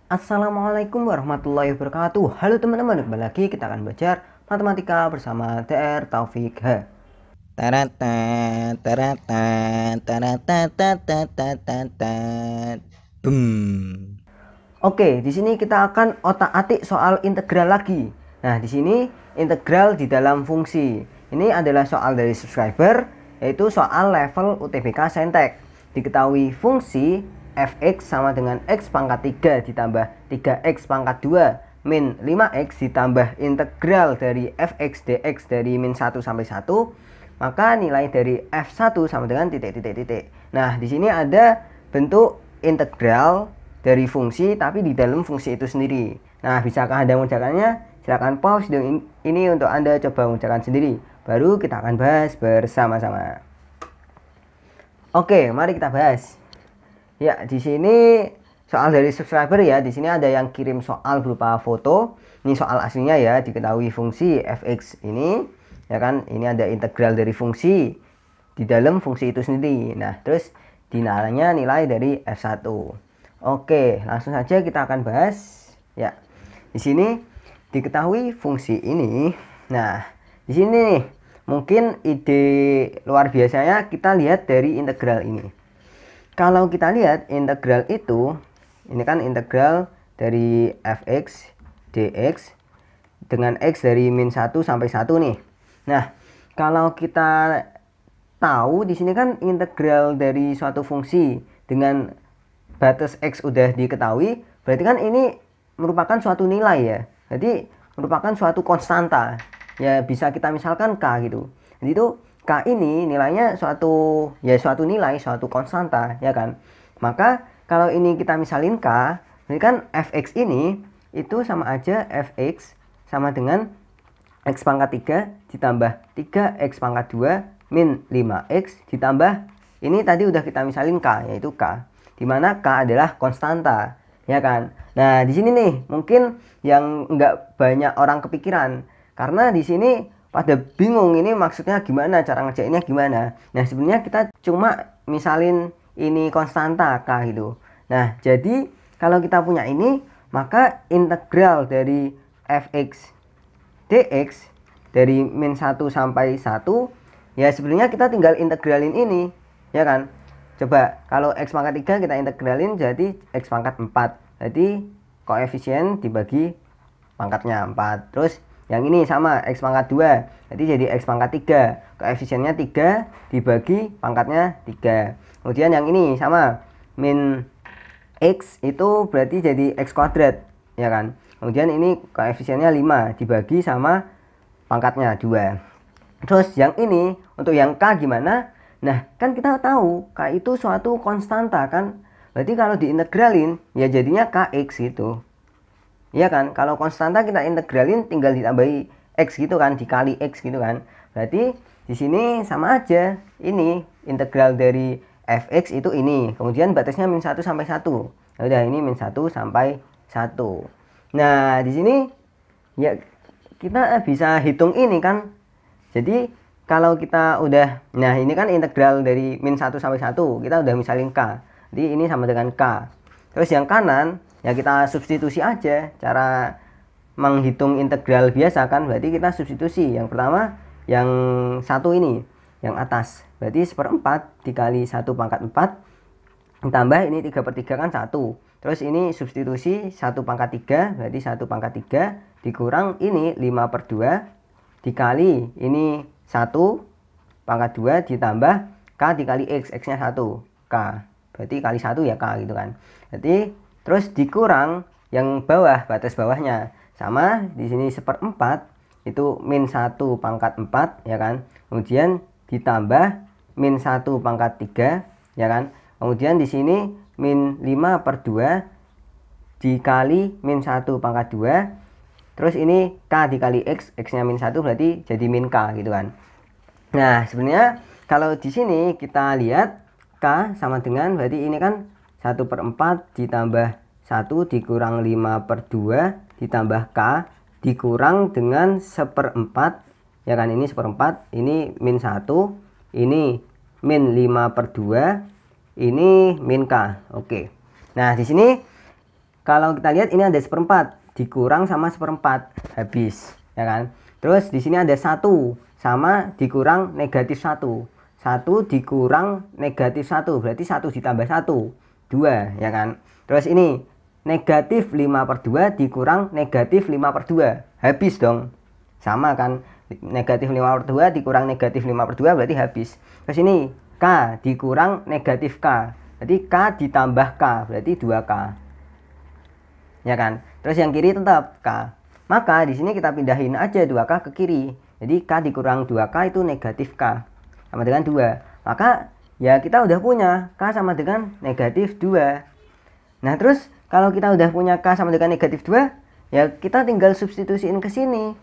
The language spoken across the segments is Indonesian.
Assalamualaikum warahmatullahi wabarakatuh. Halo teman-teman, kembali lagi kita akan belajar matematika bersama TR Taufik H. Tarata, tarata, tarata, tarata, boom. Oke, di sini kita akan otak-atik soal integral lagi. Nah, di sini integral di dalam fungsi. Ini adalah soal dari subscriber, yaitu soal level UTBK Saintek. Diketahui fungsi fx sama dengan x pangkat 3 ditambah 3x pangkat 2 min 5x ditambah integral dari fx dx dari min 1 sampai 1, maka nilai dari f1 sama dengan titik. Nah, di sini ada bentuk integral dari fungsi tapi di dalam fungsi itu sendiri. Nah, bisakah Anda mengerjakannya? Silahkan pause video ini untuk Anda coba mengerjakan sendiri. Baru kita akan bahas bersama-sama. Oke, mari kita bahas. Ya, di sini soal dari subscriber ya. Di sini ada yang kirim soal berupa foto. Ini soal aslinya ya, diketahui fungsi fx ini, ya kan? Ini ada integral dari fungsi di dalam fungsi itu sendiri. Nah, terus dinilainya nilai dari f1. Oke, langsung saja kita akan bahas. Ya, di sini diketahui fungsi ini. Nah, di sini nih, mungkin ide luar biasanya kita lihat dari integral ini. Kalau kita lihat integral itu, ini kan integral dari fx dx dengan x dari min 1 sampai 1 nih. Nah, kalau kita tahu di sini kan integral dari suatu fungsi dengan batas x udah diketahui, berarti kan ini merupakan suatu nilai ya. Jadi merupakan suatu konstanta. Ya bisa kita misalkan k gitu. Jadi itu k ini nilainya suatu nilai, suatu konstanta ya kan. Maka kalau ini kita misalin k, berarti kan fx ini itu sama aja fx sama dengan x pangkat 3 ditambah 3x pangkat 2 min 5x ditambah ini tadi udah kita misalin k, yaitu k, dimana k adalah konstanta ya kan. Nah, di sini nih mungkin yang nggak banyak orang kepikiran karena di sini pada bingung ini maksudnya gimana, cara ngerjainnya gimana. Nah, sebenarnya kita cuma misalin ini konstanta k gitu. Nah, jadi kalau kita punya ini, maka integral dari fx dx dari min 1 sampai 1 ya sebenarnya kita tinggal integralin ini ya kan. Coba kalau x pangkat 3 kita integralin jadi x pangkat 4. Jadi koefisien dibagi pangkatnya 4. Terus yang ini sama x pangkat 2. Jadi jadi x pangkat 3. Koefisiennya 3 dibagi pangkatnya 3. Kemudian yang ini sama min x itu berarti jadi x kuadrat ya kan. Kemudian ini koefisiennya 5 dibagi sama pangkatnya 2. Terus yang ini untuk yang k gimana? Nah, kan kita tahu k itu suatu konstanta kan. Berarti kalau diintegralin ya jadinya kx gitu. Iya kan? Kalau konstanta kita integralin tinggal ditambahi x gitu kan, dikali x gitu kan. Berarti di sini sama aja. Ini integral dari fx itu ini. Kemudian batasnya min 1 sampai 1. Ya udah, ini min 1 sampai 1. Nah, di sini ya kita bisa hitung ini kan. Jadi kalau kita udah, nah ini kan integral dari min 1 sampai 1. Kita udah misalin k. Jadi ini sama dengan k. Terus yang kanan ya kita substitusi aja cara menghitung integral biasa kan. Berarti kita substitusi yang pertama yang satu ini yang atas, berarti 1/4 dikali 1 pangkat 4 ditambah ini 3/3 kan 1. Terus ini substitusi 1 pangkat 3 berarti 1 pangkat 3 dikurang ini 5/2 dikali ini 1 pangkat 2 ditambah k dikali x, x nya 1 k, berarti kali 1 ya k gitu kan. Jadi terus dikurang yang bawah, batas bawahnya sama di sini 1/4 itu min 1 pangkat 4 ya kan. Kemudian ditambah min 1 pangkat 3 ya kan. Kemudian di sini min 5/2 dikali min 1 pangkat 2. Terus ini k dikali x, x nya min 1 berarti jadi min k gitu kan. Nah, sebenarnya kalau di sini kita lihat k sama dengan berarti ini kan 1/4 ditambah 1 dikurang 5/2 ditambah k dikurang dengan 1/4 ya kan. Ini 1/4, ini min 1, ini min 5/2, ini min k. Oke. Nah, di sini kalau kita lihat ini ada 1/4 dikurang sama 1/4 habis, ya kan. Terus di sini ada 1 sama dikurang -1. 1 dikurang -1 berarti 1 ditambah 1 2, ya kan. Terus ini -5/2 dikurang -5/2 habis dong, sama kan, -5/2 dikurang -5/2 berarti habis. Terus ini K dikurang -K berarti K ditambah K berarti 2K, ya kan. Terus yang kiri tetap K, maka di sini kita pindahin aja 2K ke kiri, jadi K dikurang 2K itu negatif K sama dengan 2, maka ya kita udah punya K sama dengan -2. Nah terus kalau kita udah punya K sama dengan -2, ya kita tinggal substitusiin ke sini.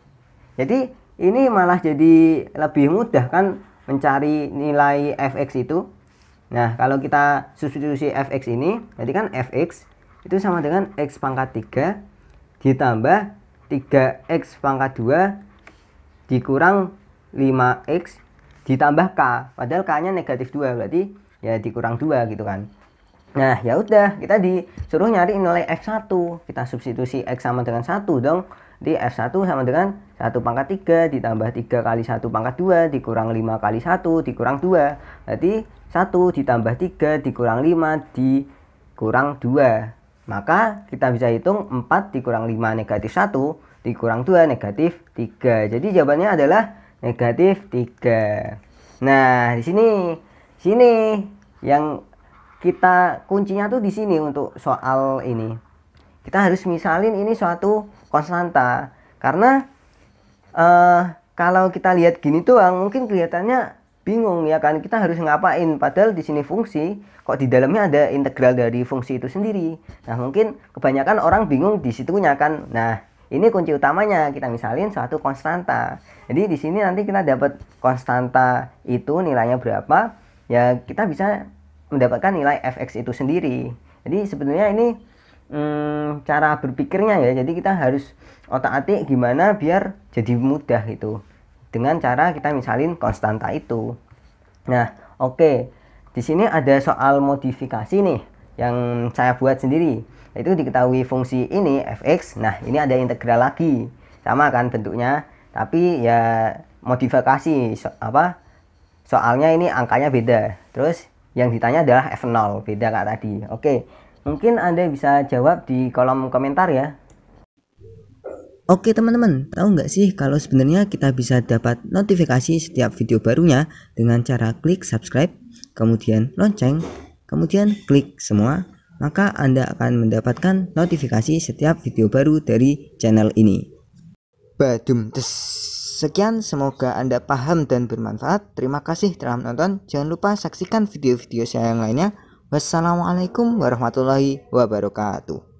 Jadi ini malah jadi lebih mudah kan mencari nilai fx itu. Nah kalau kita substitusi fx ini, berarti kan fx itu sama dengan x pangkat 3 ditambah 3x pangkat 2 dikurang 5x ditambah k, padahal k nya -2 berarti ya dikurang 2 gitu kan. Nah ya udah, kita disuruh nyari nilai f1, kita substitusi x sama dengan 1 dong. Di f1 sama dengan 1 pangkat 3 ditambah 3 kali 1 pangkat 2 dikurang 5 kali 1 dikurang 2, berarti 1 ditambah 3 dikurang 5 dikurang 2, maka kita bisa hitung 4 dikurang 5 -1 dikurang 2 -3. Jadi jawabannya adalah -3. Nah di sini yang kita kuncinya tuh di sini. Untuk soal ini kita harus misalin ini suatu konstanta, karena kalau kita lihat gini doang mungkin kelihatannya bingung ya kan, kita harus ngapain, padahal di sini fungsi kok di dalamnya ada integral dari fungsi itu sendiri. Nah mungkin kebanyakan orang bingung di situnya kan. Nah ini kunci utamanya, kita misalin suatu konstanta. Jadi di sini nanti kita dapat konstanta itu nilainya berapa, ya kita bisa mendapatkan nilai fx itu sendiri. Jadi sebenarnya ini cara berpikirnya ya, jadi kita harus otak-atik gimana biar jadi mudah itu dengan cara kita misalin konstanta itu. Nah oke, di sini ada soal modifikasi nih yang saya buat sendiri, yaitu diketahui fungsi ini fx. Nah ini ada integral lagi, sama kan bentuknya, tapi ya modifikasi soalnya ini angkanya beda, terus yang ditanya adalah f0, beda kayak tadi. Oke, mungkin Anda bisa jawab di kolom komentar ya. Oke teman-teman, tahu nggak sih kalau sebenarnya kita bisa dapat notifikasi setiap video barunya dengan cara klik subscribe, kemudian lonceng, kemudian klik semua, maka Anda akan mendapatkan notifikasi setiap video baru dari channel ini. Badum tes. Sekian, semoga Anda paham dan bermanfaat. Terima kasih telah menonton. Jangan lupa saksikan video-video saya yang lainnya. Wassalamualaikum warahmatullahi wabarakatuh.